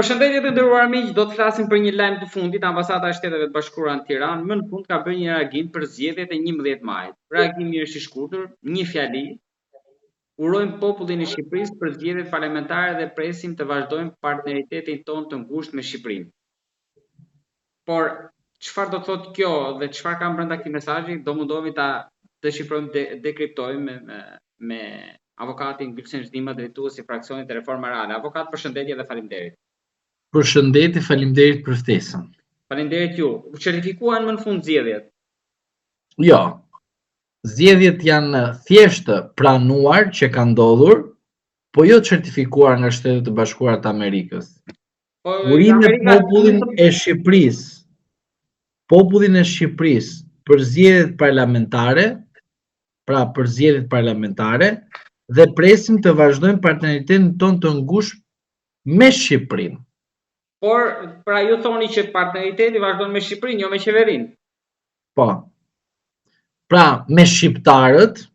Përshëndetje të nderuar miq, do të flasim për një lajm të fundit. Ambasada e Shteteve të Bashkuara në Tiranë më në fund ka bërë një reagim për zgjedhjet e 11 majit. Reagimi është i shkurtër, një fjali. Urojmë popullin e Shqipërisë për zgjedhjet parlamentare dhe presim të vazhdojmë partneritetin tonë të ngushtë me Shqipërinë. Por çfarë do të thotë kjo dhe çfarë ka brenda këtij mesazhi, do mundohemi ta deshifrojmë, dekriptojmë me avokatin Gylsen Zhdima, drejtuesi i fraksionit të Reforma Reale. Avokat, përshëndetje dhe faleminderit. Përshëndetje, faleminderit për ftesën. Faleminderit ju. U certifikuan më në fund zgjedhjet? Jo. Zgjedhjet janë thjesht pranuar që ka ndodhur, po jo certifikuar nga Shtetet e Bashkuara të Amerikës. Urime popullin e Shqipërisë. Popullin e Shqipërisë për zgjedhjet parlamentare, për zgjedhjet parlamentare dhe presim të vazhdojmë partneritetin tonë të ngushtë me Shqipërinë. Por, pra ju thoni që partneriteti vazhdon me Shqipërinë, jo me qeverinë. Po. Pra, me shqiptarët,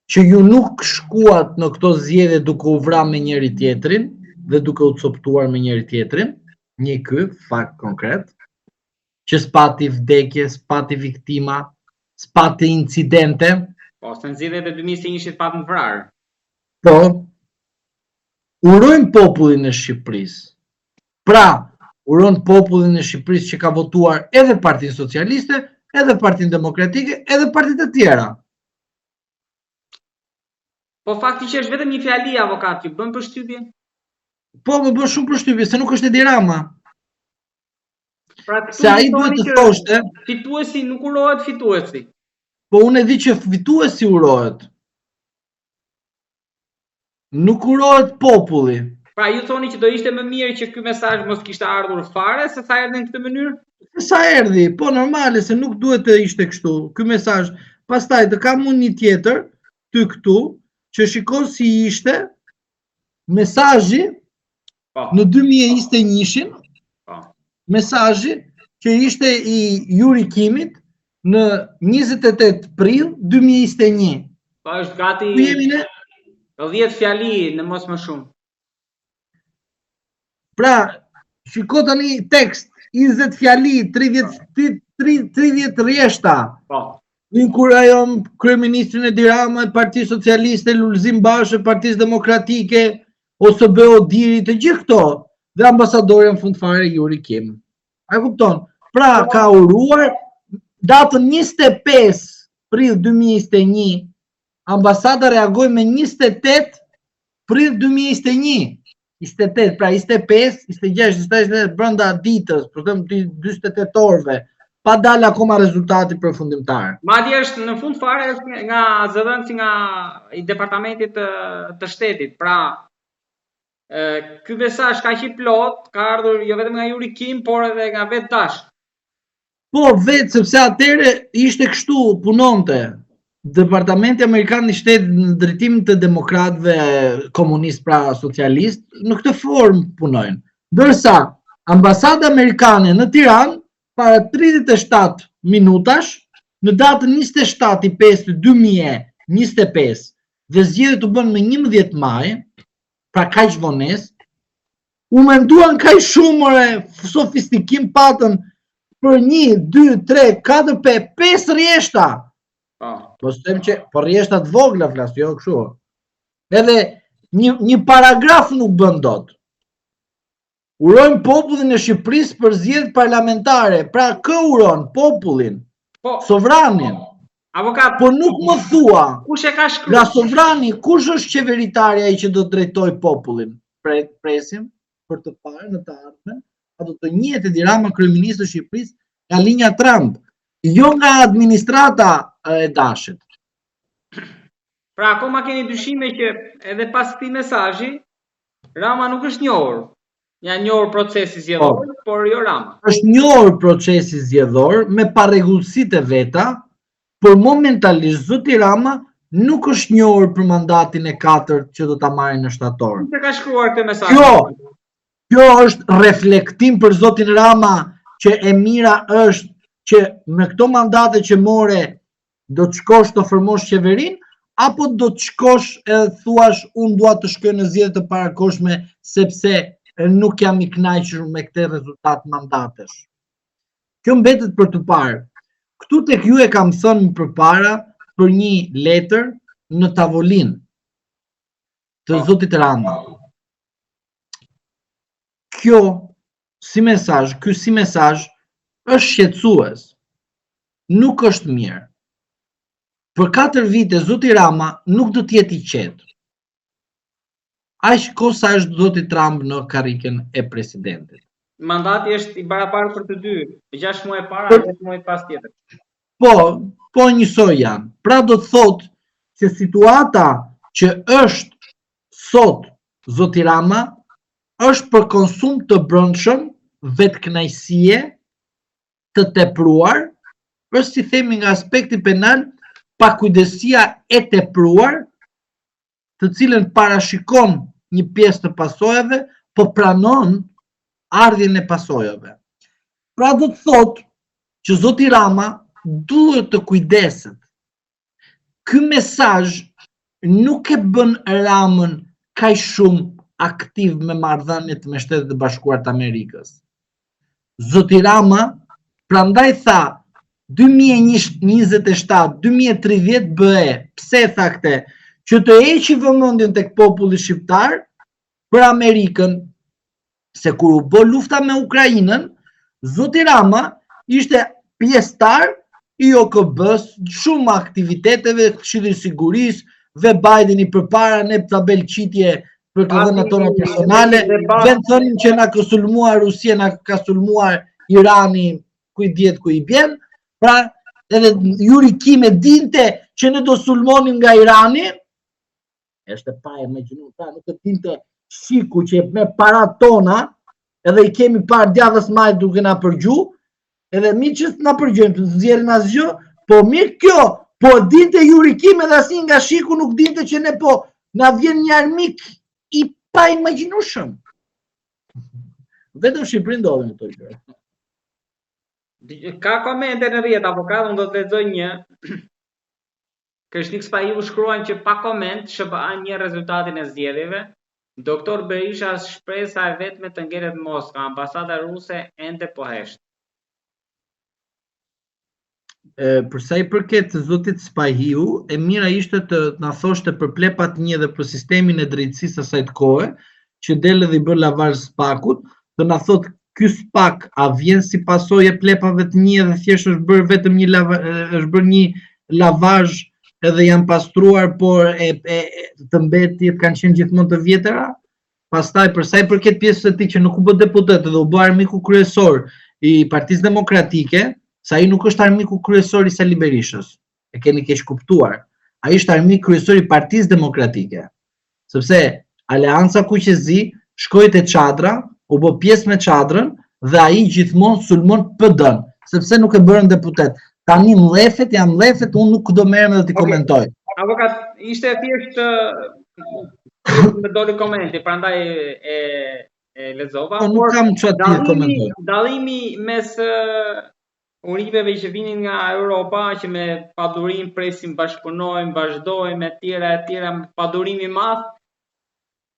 që ju nuk shkuat në këto zgjedhje duke u vrarë me njëri tjetrin dhe duke u coptuar me njëri tjetrin, një ky fakt konkret, që s'pati vdekje, s'pati viktima, s'pati incidente. Po, se në zgjedhjet e 2021 patën vrarë. Po, urojmë popullin e Shqipërisë. Pra, urojmë popullin e Shqipërisë që ka votuar edhe Partinë Socialiste, edhe Partinë Demokratike, edhe partitë të tjera. Po fakti që është vetëm një fjali, avokat, ju bën përshtypje? Po, më bën shumë përshtypje, se nuk është Edi Rama. Pra, se ai duhet të thoshte, fituesi nuk urohet fituesi. Po unë e di që fituesi urohet. Nuk urohet populli. Pra ju thoni që do ishte më mirë që ky mesazh mos kishte ardhur fare se sa erdhi në këtë mënyrë? Sa erdhi, po normale se nuk duhet të ishte kështu. Ky mesazh, pastaj të kam unë një tjetër ty këtu që shikon si ishte mesazhi në 2021-shin, mesazhi që ishte i Yuri Kimit në 28 prill 2021. Po është gati 10 fjali në mos më shumë. Pra, shiko tani tekst, 20 fjali, 30 rjeshta. Inkurajojmë kryeministrin Edi Rama, Partisë Socialiste, Lulzim Bashe, Partisë Demokratike, OSB Odiri, të gjithë këto, dhe ambasadori në fund fare Yuri Kim. A kupton? Pra, ka uruar datën 25 prill 2021, ambasada reagoi me 28 prill 2021. 28, pra 25, 26, 27 brenda ditës, për të 48 orëve, pa dalë akoma rezultati përfundimtar. Madje është në fund fare është nga zëdhënësi nga i departamentit të shtetit. Pra, ky mesazh kaq i plot ka ardhur jo vetëm nga Yuri Kim, por edhe nga vetë Dash. Po, vetë sepse atëherë ishte kështu, punonte. Departamenti Amerikan i Shtetit në drejtim të demokratëve komunist, pra socialist, në këtë formë punojnë. Ndërsa ambasada amerikane në Tiranë para 37 minutash në datën 27/5/2025 dhe zgjedhjet u bën me 11 maj, pra kaq vonesë, u menduan kaq shumë sofistikim patën për 1, 2, 3, 4, 5 rjeshta. Po s'tem që për rjeshtat vogla flas, jo kështu. Edhe një paragraf nuk bën dot. Urojmë popullin e Shqipërisë për zgjedhjet parlamentare. Pra kë uron popullin? Sovranin. Avokat, po nuk më thua. Kush e ka shkruar? Nga sovrani, kush është qeveritari ai që do të drejtoj popullin? Presim për të parë në të ardhmen, a do të njihet Edi Rama kryeministri i Shqipërisë nga linja Trump, jo nga administrata e Dashit. Pra akoma keni dyshime që edhe pas këtij mesazhi Rama nuk është njohur. Ja njohur procesi zgjedhor, por jo Rama. Është njohur procesi zgjedhor me parregullsitë e veta, por momentalisht zoti Rama nuk është njohur për mandatin e 4 që do ta marrë në shtator. Kush e ka shkruar këtë mesazh? Kjo është reflektim për zotin Rama që e mira është që me këto mandate që more do të shkosh të formosh qeverinë, apo do të shkosh edhe thuash unë dua të shkoj në zgjedhje të parakoshme sepse nuk jam i kënaqur me këtë rezultat mandatesh. Kjo mbetet për të parë. Këtu tek ju e kam thënë përpara për një letër në tavolinë të zotit Rama. Ky si mesazh është shqetësues. Nuk është mirë. Për 4 vite zoti Rama nuk do të jetë i qetë. Aq kohë sa është zoti Trump në karrikën e presidentit. Mandati është i barabartë për të dy, 6 muaj para dhe 6 muaj pas tjetër. Po njësoj janë. Pra do të thotë që situata që është sot zoti Rama është për konsum të brendshëm, vetkënaqësie, të tepruar, është si themi nga aspekti penal, pakujdesia e tepruar, të cilën parashikon një pjesë të pasojave, po pranon ardhjen e pasojave. Pra do të thotë që zoti Rama duhet të kujdeset. Ky mesazh nuk e bën Ramën kaq shumë aktiv me marrëdhëniet me Shtetet e Bashkuara të Amerikës. Zoti Rama prandaj tha 2027-2030 bëhe. Pse tha këtë? Që të heqi vëmendjen tek populli shqiptar për Amerikën, se kur u bë lufta me Ukrainën, zoti Rama ishte pjesëtar i OKB-s, shumë aktiviteteve, Këshillit të Sigurisë, ve Bideni përpara ne tabel qitje për të dhënat tona personale, vend thënin që na ka sulmuar Rusia, na ka sulmuar Irani, ku i diet ku i bjen, pra edhe Yuri Kime dinte që ne do sulmonim nga Irani, është pa e imagjinuar, nuk e dinte Shiku që me para tona, edhe i kemi parë djavës majt duke na përgju, edhe mi që na përgjojnë të nxjerrin asgjë, po mirë kjo, po dinte Yuri Kime edhe asnjë nga Shiku nuk dinte që ne po na vjen një armik i pa imagjinueshëm. Vetëm Shqipëri ndodhen këto gjëra. Ka komente në rrjet, avokat, unë do të lexoj një. Kërshnik Spahiu shkruan që pa koment SBA një rezultatin e zgjedhjeve. Doktor Berisha shpresa e vetme të ngjelet Moskva, ambasada ruse ende po hesht. Për sa i përket zotit Spahiu, e mira ishte të na thoshte për plepat një dhe për sistemin e drejtësisë asaj të kohe, që del edhe i bën lavazh SPAK-ut, të na thotë ky SPAK a vjen si pasojë e plepave të një dhe thjesht është bërë vetëm një lavazh edhe janë pastruar, por të mbetjet kanë qenë gjithmonë të vjetëra. Pastaj për sa i përket pjesës së tij që nuk u bë deputet dhe u bë armiku kryesor i Partisë Demokratike, sa ai nuk është armiku kryesor i Sali Berishës. E keni keq kuptuar. Ai është armik kryesor i Partisë Demokratike. Sepse Aleanca Kuqezi shkoi te Çadra, u bë pjesë me Çadrën dhe ai gjithmonë sulmon PD-n, sepse nuk e bërën deputet. Tani mllefet, jam mllefet, unë nuk do merrem edhe t'i komentoj. Avokat, ishte thjesht me doli komenti, prandaj e lexova. Nuk kam çfarë të komentoj. Dallimi mes uriveve që vinin nga Europa, që me padurim presim bashkëpunojmë, vazhdojmë etj, me padurim i madh,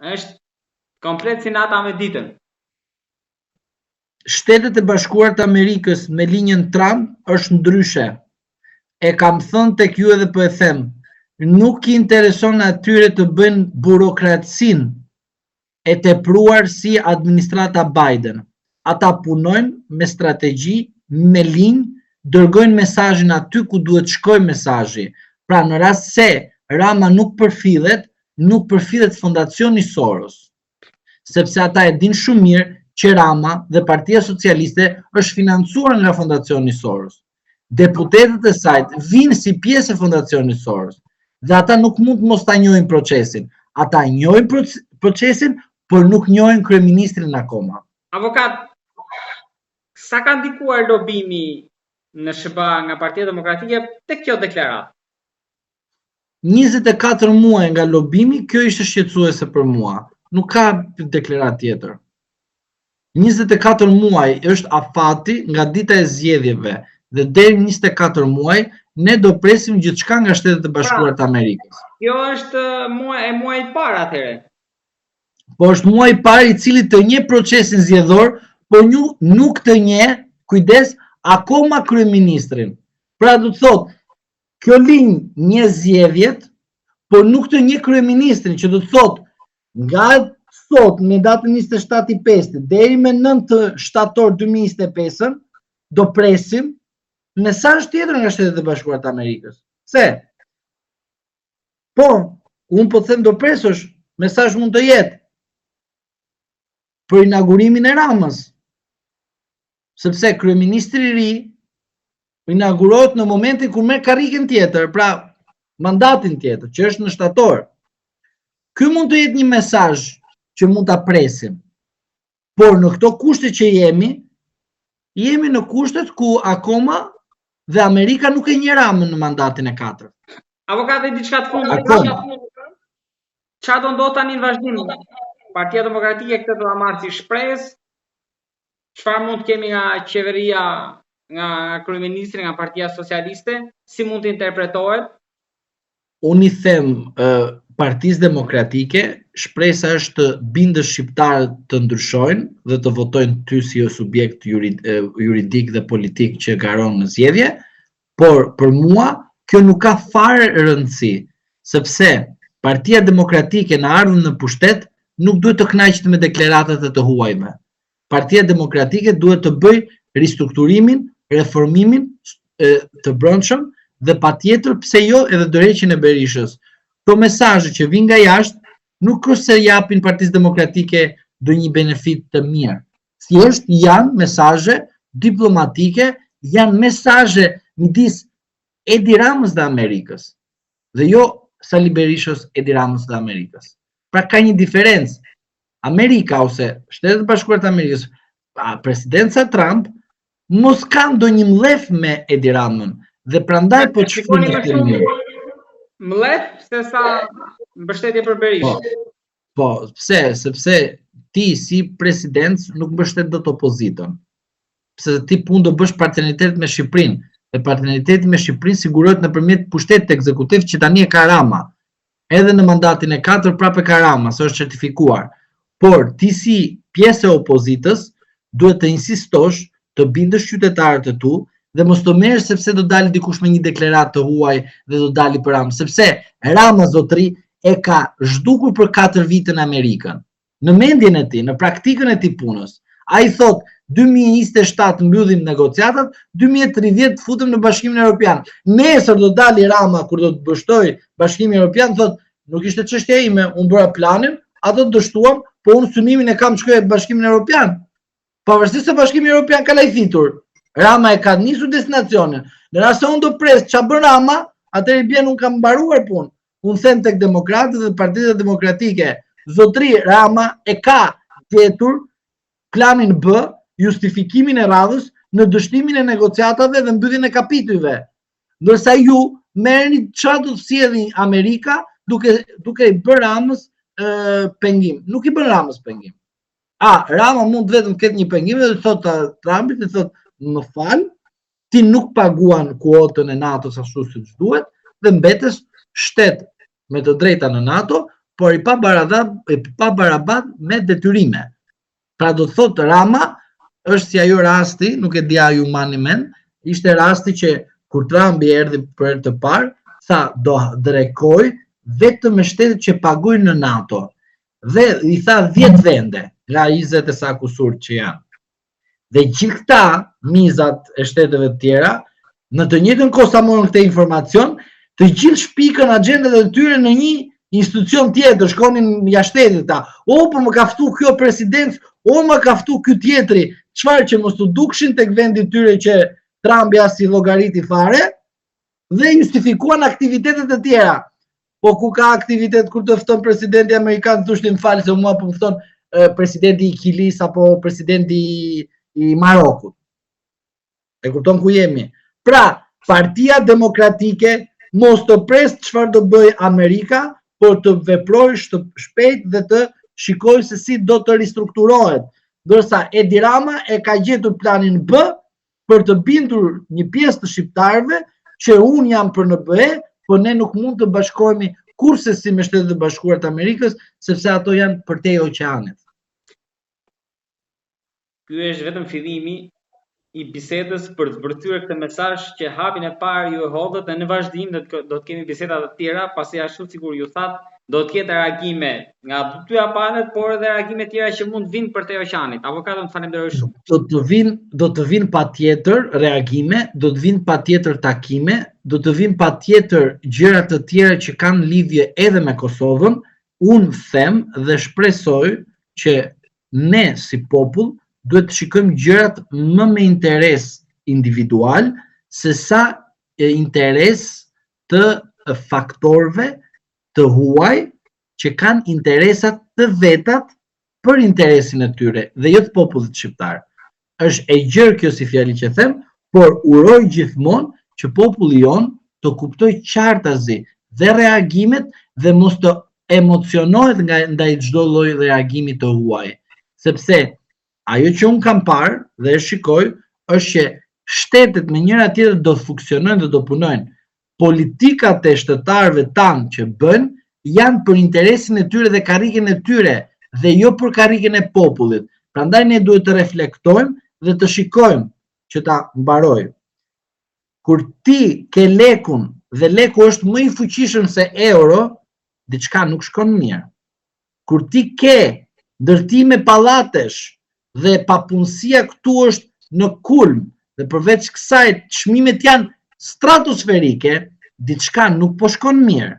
është komplet si nata me ditën. Shtetet e Bashkuara të Amerikës me linjën Trump është ndryshe. E kam thënë tek ju edhe po e them. Nuk i intereson atyre të bëjnë burokracinë e tepruar si administrata Biden. Ata punojnë me strategji, me linjë, dërgojnë mesazhin aty ku duhet shkojë mesazhi. Pra në rast se Rama nuk përfillet fondacioni Soros. Sepse ata e din shumë mirë që Rama dhe Partia Socialiste është financuar nga fondacioni Soros. Deputetët e saj vinë si pjesë e fondacionit Soros dhe ata nuk mund të mos ta njohin procesin. Ata njohin procesin, por nuk njohin kryeministrin akoma. Avokat, sa ka ndikuar lobimi në SBA nga Partia Demokratike tek kjo deklaratë? 24 muaj nga lobimi, kjo ishte shqetësuese për mua. Nuk ka deklaratë tjetër. 24 muaj është afati nga dita e zgjedhjeve dhe deri 24 muaj ne do presim gjithçka nga Shtetet e Bashkuara të Amerikës. Kjo është muaj i parë atëherë. po është muaj I parë I cili të njeh procesin zgjedhor, por nuk të njeh, kujdes, akoma kryeministrin. Pra do të thotë, kjo linjë një zgjedhjet, por nuk të njeh kryeministrin, që do të thotë, nga sot me datën 27/5 deri me 9 shtator 2025 do presim mesazh tjetër nga Shtetet e Bashkuara të Amerikës. Se? Po, unë po them do presësh, mesazh mund të jetë për inaugurimin e Ramës. Sepse kryeministri I ri inaugurohet në momentin kur merr karrikën tjetër, pra mandatin tjetër, që është në shtator. Ky mund të jetë një mesazh që mund ta presim. Por në këto kushte që jemi në kushtet ku akoma dhe Amerika nuk e njeh Ramën në mandatin e 4. Avokate diçka të fundit. Çfarë do ndodh tani në vazhdim? Partia Demokratike këtë do ta marrë si shpresë. Çfarë mund të kemi nga qeveria, nga kryeministri, nga Partia Socialiste? Si mund të interpretohet? Unë I them Partisë Demokratike, shpresa është të bindësh shqiptarët të ndryshojnë dhe të votojnë ty si subjekt juridik dhe politik që garon në zgjedhje, por për mua kjo nuk ka fare rëndësi, sepse Partia Demokratike në ardhmën në pushtet nuk duhet të kënaqet me deklaratat e të huajme. Partia Demokratike duhet të bëj ristrukturimin, reformimin të brendshëm dhe patjetër pse jo edhe dorëheqjen e Berishës. Këto mesazhe që vijnë nga jashtë nuk është se japin Partisë Demokratike ndonjë benefit të mirë. Thjesht janë mesazhe diplomatike, janë mesazhe midis Edi Ramës dhe Amerikës. Dhe jo Sali Berishës, Edi Ramës dhe Amerikës. Pra ka një diferencë. Amerika ose Shtetet e Bashkuara të Amerikës, presidenca Trump mos ka ndonjë mllef me Edi Ramën dhe prandaj po të shkojnë të mirë. Mllef se sa mbështetje për Berishën. Po, pse? Sepse ti si president nuk mbështet dot opozitën. Pse ti punë do bësh partneritet me Shqipërinë. Dhe partneriteti me Shqipërinë sigurohet nëpërmjet pushtetit ekzekutiv që tani e ka Rama. Edhe në mandatin e 4 prapë ka Rama, se është certifikuar. Por ti si pjesë e opozitës duhet të insistosh të bindësh qytetarët e tu dhe mos të merresh sepse do dalë dikush me një deklaratë të huaj dhe do dalë për Ramën, sepse Rama zotri e ka zhdukur për 4 vite në Amerikën. Në mendjen e tij, në praktikën e tij punës, ai thot 2027 mbyllim negociatat, 2030 futem në Bashkimin Evropian. Nesër do dali Rama kur do të bështoj Bashkimi Evropian, thot nuk ishte çështja ime, unë bëra planin, ato të dështuam, po unë synimin e kam të shkoj në Bashkimin Evropian. Pavarësisht se Bashkimi Evropian ka lajfitur, Rama e ka nisur destinacionin. Në rast se unë do pres ç'a bën Rama, atëherë bien unë kam mbaruar punë. Unë them tek demokratët dhe Partia Demokratike, zotri Rama e ka gjetur planin B, justifikimin e radhës në dështimin e negociatave dhe mbylljen e kapitujve. Ndërsa ju merrni çfarë do të sjellë Amerika duke I bërë Ramës pengim. Nuk I bën Ramës pengim. Rama mund vetëm ketë një pengim dhe thot Trumpit, thot më fal, ti nuk paguan kuotën e NATO-s ashtu siç duhet dhe mbetes shtet me të drejta në NATO, por I pa barabat me detyrime. Pra do të thotë Rama është si ajo rasti, nuk e dia ju mani men, ishte rasti që kur Trumpi erdhi për herë të parë, tha do drekoj vetëm me shtetet që pagojnë në NATO. Dhe I tha 10 vende, nga 20 e sa kusur që janë. Dhe gjithë këta mizat e shteteve të tjera, në të njëjtën kohë sa morën këtë informacion, të gjithë shpikën agjendat e tyre në një institucion tjetër, shkonin jashtë shtetit ta. Po më ka ftu kjo president, më ka ftu ky tjetri, çfarë që mos u dukshin tek vendi tyre që Trumpi as I llogariti fare dhe justifikuan aktivitetet e tjera. Po ku ka aktivitet kur të fton presidenti amerikan, thoshtin fal se mua po më fton presidenti I Kilis apo presidenti I Marokut. E kupton ku jemi. Pra, Partia Demokratike mos të pres çfarë do bëj Amerika, por të veprojë shpejt dhe të shikojë se si do të ristrukturohet. Ndërsa Edi Rama e ka gjetur planin B për të bindur një pjesë të shqiptarëve që unë jam për NBE, por ne nuk mund të bashkohemi kurse si me Shtetet e Bashkuara të Amerikës, sepse ato janë përtej oqeanit. Ky është vetëm fillimi i bisedës për të zbërthyer këtë mesazh që hapin e parë ju e hodhët dhe në vazhdim do të kemi biseda të tjera, pasi ashtu sikur ju thatë, do të ketë reagime nga dyja palët, por edhe reagime tjera që mund vinë përtej oqeanit. Avokaton, falenderoj shumë. Do të vinë patjetër reagime, do të vinë patjetër takime, do të vinë patjetër gjëra të tjera që kanë lidhje edhe me Kosovën. Unë them dhe shpresoj që ne si popull duhet të shikojmë gjërat më me interes individual se sa interes të faktorëve të huaj që kanë interesat të vetat për interesin e tyre dhe jo të popullit shqiptar. Është e gjerë kjo si fjali që them, por uroj gjithmonë që populli jon të kuptoj qartazi dhe reagimet dhe mos të emocionohet ndaj çdo lloji reagimi të huaj, sepse ajo që unë kam parë dhe e shikoj është që shtetet me njëra tjetër do të funksionojnë dhe do punojnë. Politikat e shtetarëve tanë që bënë janë për interesin e tyre dhe karrigen e tyre dhe jo për karrigen e popullit. Prandaj ne duhet të reflektojmë dhe të shikojmë që ta mbaroj. Kur ti ke lekun dhe leku është më i fuqishëm se euro, diçka nuk shkon mirë. Kur ti ke ndërtime pallatesh dhe papunësia këtu është në kulm dhe përveç kësaj çmimet janë stratosferike, diçka nuk po shkon mirë.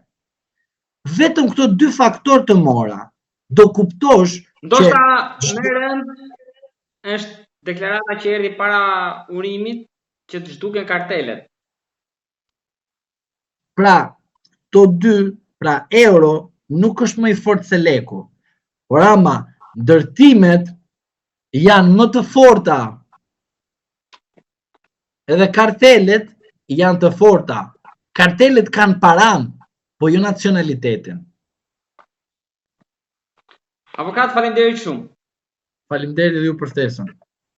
Vetëm këto dy faktorë të mora, do kuptosh ndoshta në rënd është deklarata që erdhi para urimit që të zhduken kartelet. Pra, to dy, pra euro nuk është më i fortë se leku. Por ama ndërtimet janë më të forta. Edhe kartelet janë të forta. Kartelet kanë paran, po jo nacionalitetin. Avokat, faleminderit shumë. Faleminderit edhe ju për ftesën.